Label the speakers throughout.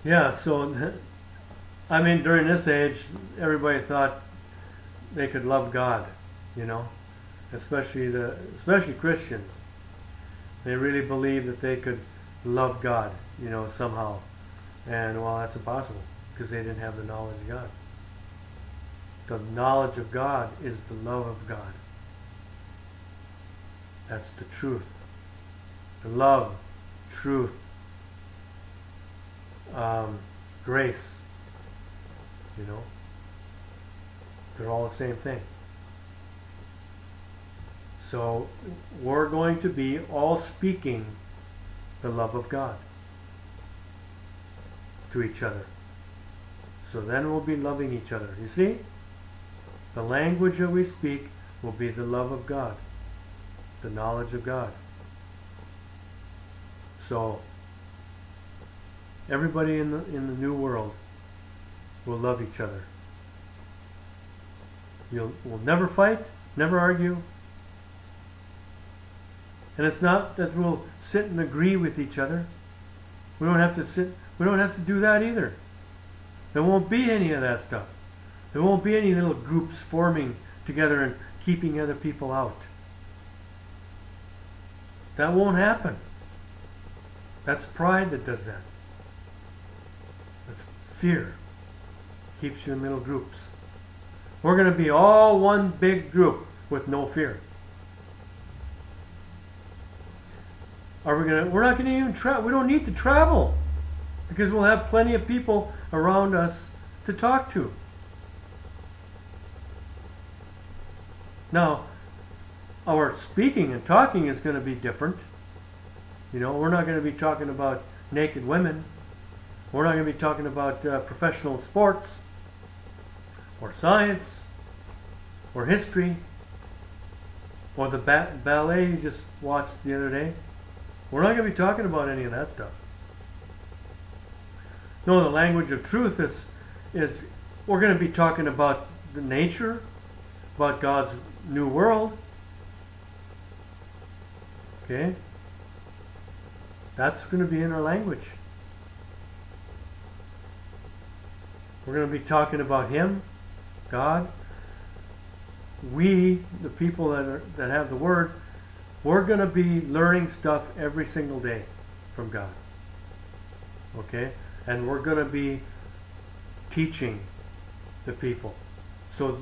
Speaker 1: Yeah, so I mean, during this age, everybody thought they could love God, you know, especially Christians. They really believed that they could love God, you know, somehow. And well, that's impossible because they didn't have the knowledge of God. The knowledge of God is the love of God. That's the truth. The love, truth, grace, you know, they're all the same thing. So we're going to be all speaking the love of God to each other. So then we'll be loving each other. You see? The language that we speak will be the love of God, the knowledge of God. So everybody in the new world will love each other. We'll never fight, never argue. And it's not that we'll sit and agree with each other. We don't have to do that either. There won't be any of that stuff. There won't be any little groups forming together and keeping other people out. That won't happen. That's pride that does that. That's fear. Keeps you in little groups. We're going to be all one big group with no fear. We're not going to even travel. We don't need to travel because we'll have plenty of people around us to talk to. Now, our speaking and talking is going to be different. You know, we're not going to be talking about naked women. We're not going to be talking about professional sports or science or history or the ballet you just watched the other day. We're not going to be talking about any of that stuff. No, the language of truth is we're going to be talking about the nature, about God's new world. Okay? That's going to be in our language. We're going to be talking about Him, God. We, the people that have the Word, we're going to be learning stuff every single day from God. Okay? And we're going to be teaching the people. So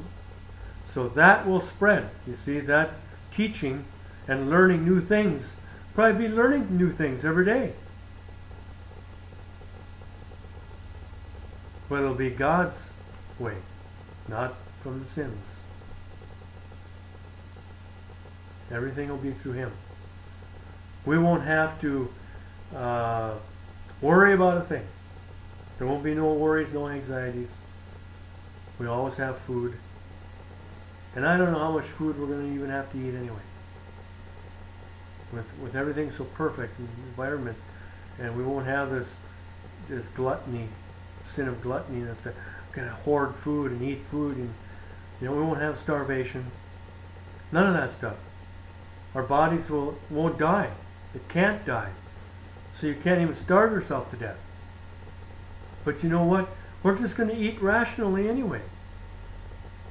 Speaker 1: that will spread. You see, that teaching and learning new things, probably be learning new things every day. But it'll be God's way, not from the sins. Everything will be through Him. We won't have to worry about a thing. There won't be no worries, no anxieties. We always have food. And I don't know how much food we're going to even have to eat anyway. With everything so perfect in the environment, and we won't have this gluttony, sin of gluttony, and stuff. We're going to hoard food and eat food, and we won't have starvation. None of that stuff. Our bodies won't die. It can't die. So you can't even starve yourself to death. But you know what? We're just going to eat rationally anyway.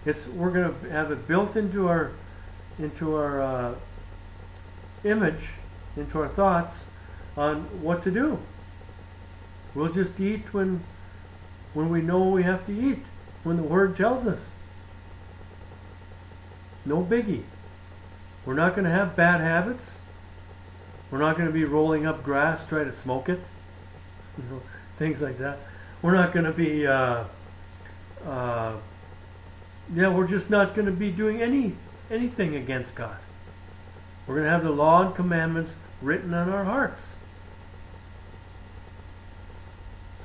Speaker 1: We're going to have it built into our image, into our thoughts on what to do. We'll just eat when we know we have to eat, when the Word tells us. No biggie. We're not going to have bad habits. We're not going to be rolling up grass, trying to smoke it. Things like that. We're not going to be we're just not going to be doing anything against God. We're going to have the law and commandments written on our hearts.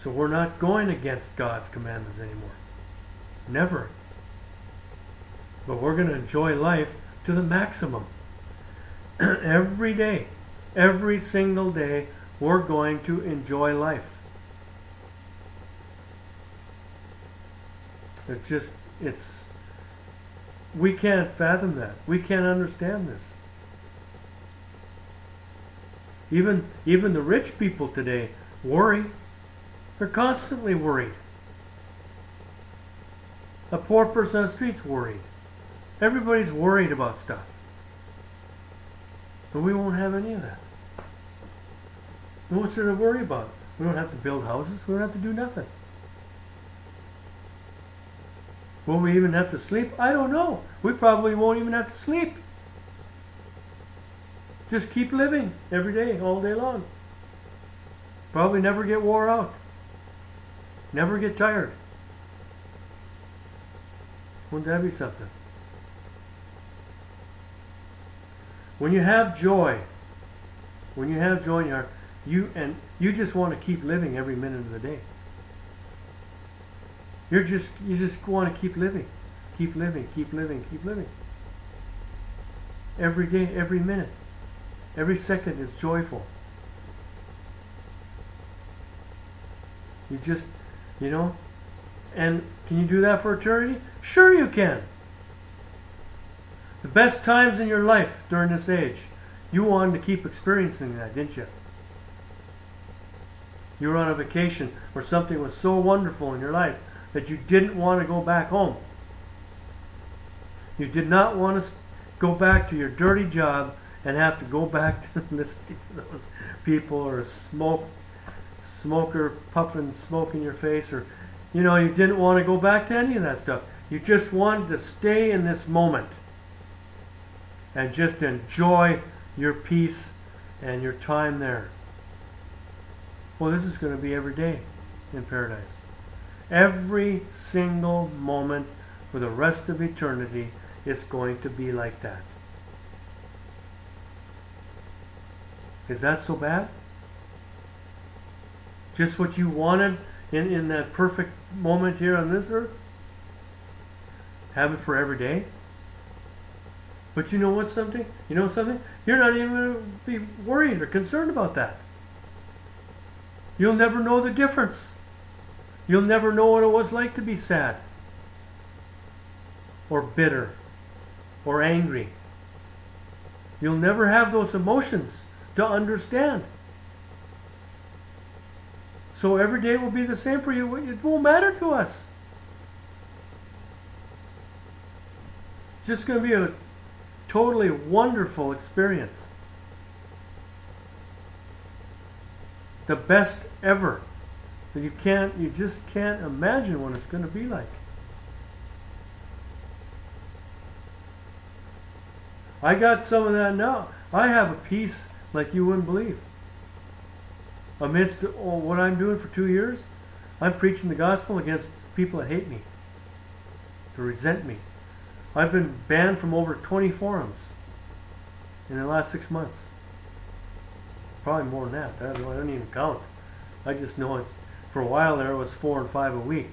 Speaker 1: So we're not going against God's commandments anymore. Never. But we're going to enjoy life to the maximum. Every day, every single day, we're going to enjoy life. We can't fathom that. We can't understand this. Even the rich people today worry. They're constantly worried. A poor person on the street's worried. Everybody's worried about stuff. But we won't have any of that. And what's there to worry about? We don't have to build houses. We don't have to do nothing. Will we even have to sleep? I don't know. We probably won't even have to sleep. Just keep living every day, all day long. Probably never get wore out. Never get tired. Wouldn't that be something? When you have joy in your heart, you just want to keep living every minute of the day. You just want to keep living. Keep living, keep living, keep living. Every day, every minute, every second is joyful. You just, and can you do that for eternity? Sure you can. The best times in your life during this age, you wanted to keep experiencing that, didn't you? You were on a vacation where something was so wonderful in your life that you didn't want to go back home. You did not want to go back to your dirty job and have to go back to listen to those people, or a smoker puffing smoke in your face, or you didn't want to go back to any of that stuff. You just wanted to stay in this moment and just enjoy your peace and your time there. Well, this is going to be every day in paradise. Every single moment for the rest of eternity is going to be like that. Is that so bad? Just what you wanted in that perfect moment here on this earth? Have it for every day? But you know what something? You know something? You're not even going to be worried or concerned about that. You'll never know the difference. You'll never know what it was like to be sad, or bitter, or angry. You'll never have those emotions to understand. So every day will be the same for you. It won't matter to us. It's just going to be a totally wonderful experience. The best ever. You just can't imagine what it's going to be like. I got some of that now. I have a peace like you wouldn't believe. Amidst what I'm doing for 2 years, I'm preaching the gospel against people that hate me, that resent me. I've been banned from over 20 forums in the last 6 months. Probably more than that. I don't even count. I just know it's, for a while there, it was 4 and 5 a week.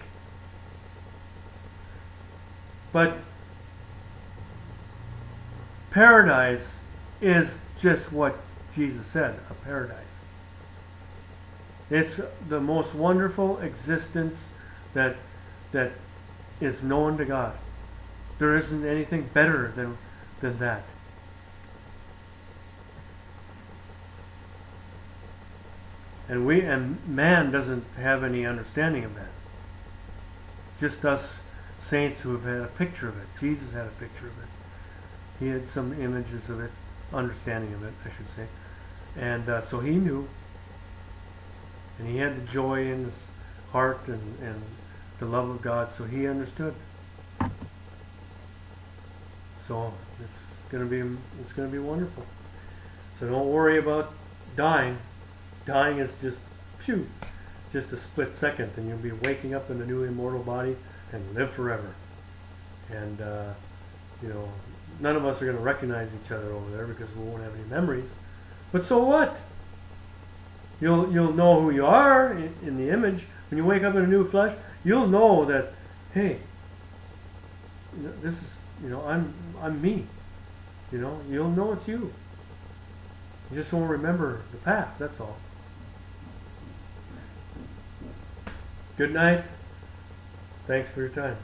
Speaker 1: But paradise is just what Jesus said, a paradise. It's the most wonderful existence that is known to God. There isn't anything better than that. And man doesn't have any understanding of that. Just us saints who have had a picture of it. Jesus had a picture of it. He had some images of it, understanding of it, I should say. And so he knew. And he had the joy in his heart and the love of God, so he understood. So it's going to be wonderful. So don't worry about dying. Dying is just a split second, and you'll be waking up in a new immortal body and live forever. And none of us are going to recognize each other over there because we won't have any memories. But so what? You'll know who you are in the image. When you wake up in a new flesh, you'll know that, hey, this is, I'm me. You'll know it's you. You just won't remember the past, that's all. Good night. Thanks for your time.